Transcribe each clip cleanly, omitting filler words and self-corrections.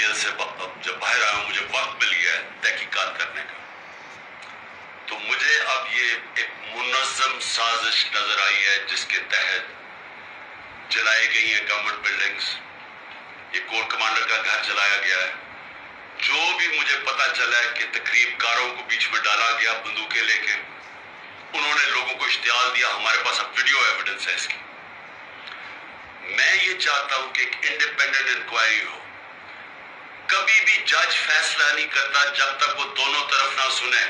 Jail से जब बाहर आया हूं, मुझे वक्त मिल गया है तहकीकात करने का, तो मुझे अब ये एक मुनज़्ज़म साजिश नजर आई है जिसके तहत जलाई गई हैं गवर्नमेंट बिल्डिंग्स, ये कोर कमांडर का घर जलाया गया है। जो भी मुझे पता चला है कि तकरीबकारों को बीच में डाला गया बंदूकें लेके, उन्होंने लोगों को इश्तियाल दिया। हमारे पास अब वीडियो एविडेंस है इसकी। मैं ये चाहता हूं कि एक इंडिपेंडेंट इंक्वायरी हो। कभी भी जज फैसला नहीं करता जब तक वो दोनों तरफ ना सुने।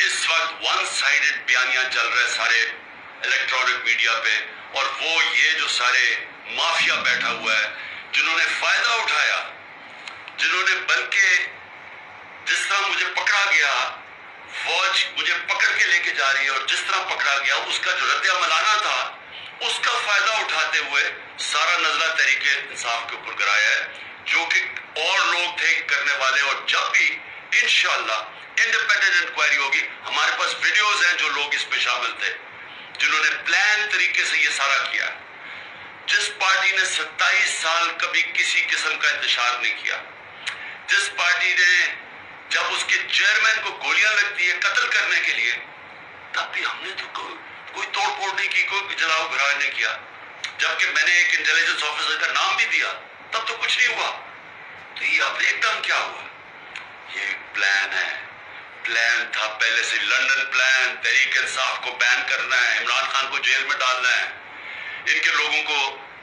इस वक्त वन साइडेड बयानियां चल रहे सारे इलेक्ट्रॉनिक मीडिया पे, और वो ये जो सारे माफिया बैठा हुआ है, जिन्होंने फायदा उठाया, जिन्होंने बल्कि जिस तरह मुझे पकड़ा गया, फौज मुझे पकड़ के लेके जा रही है, और जिस तरह पकड़ा गया उसका जो रद्द अमल आना था उसका फायदा उठाते हुए सारा नजला तहरीके इंसाफ के ऊपर गिराया है, जो कि और लोग थे करने वाले। और जब भी इंशाअल्लाह इंडिपेंडेंट इंक्वायरी होगी, हमारे पास वीडियोज हैं जो लोग इस पे शामिल थे, जिन्होंने प्लान तरीके से ये सारा किया। जिस पार्टी ने 27 साल कभी किसी किस्म का इंतशार नहीं किया, जिस पार्टी ने जब उसके चेयरमैन को गोलियां लगती है कत्ल करने के लिए, तब भी हमने तो कोई तोड़फोड़ नहीं की, कोई जलाओ घराव नहीं किया। जबकि मैंने एक इंटेलिजेंस ऑफिसर का नाम भी दिया, तब तो कुछ नहीं हुआ। तो ये अब एकदम क्या हुआ? ये एक प्लान है, प्लान था पहले से, लंदन प्लान, तहरीक इंसाफ को बैन करना है, इमरान खान को जेल में डालना है, इनके लोगों को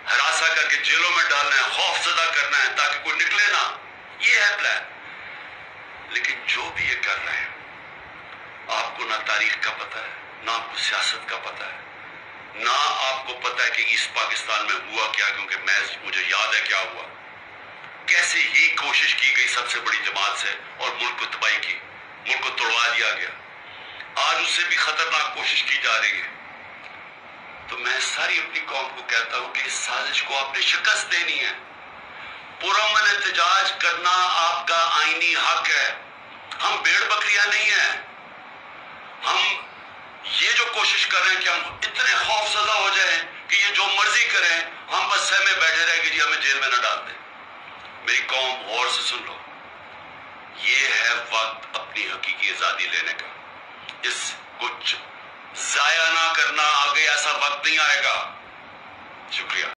हरासा करके जेलों में डालना है, खौफजदा करना है ताकि कोई निकले ना। ये है प्लान। लेकिन जो भी ये कर रहे हैं, आपको ना तारीख का पता है, ना आपको सियासत का पता है, ना आपको पता है कि ईस्ट पाकिस्तान में हुआ क्या, क्योंकि मुझे याद है क्या हुआ। कैसे ही कोशिश की गई सबसे बड़ी जमात से और मुल्क को तबाही की, मुल्क को तोड़वा दिया गया। आज उससे भी खतरनाक कोशिश की जा रही है। तो मैं सारी अपनी कौम को कहता हूं कि इस साजिश को आपने शिकस्त देनी है। पुरअमन एहतजाज करना आपका आईनी हक है। हम भेड़ बकरियां नहीं हैं। हम ये जो कोशिश कर रहे हैं कि हम इतने खौफजदा हो जाएं कि ये जो मर्जी करें, हम बस सहमे बैठे रहे कि जी हमें जेल में ना डाल दें। मेरी कौम गौर से सुन लो, ये है वक्त अपनी हकीकी आजादी लेने का। इस कुछ जाया ना करना, आगे ऐसा वक्त नहीं आएगा। शुक्रिया।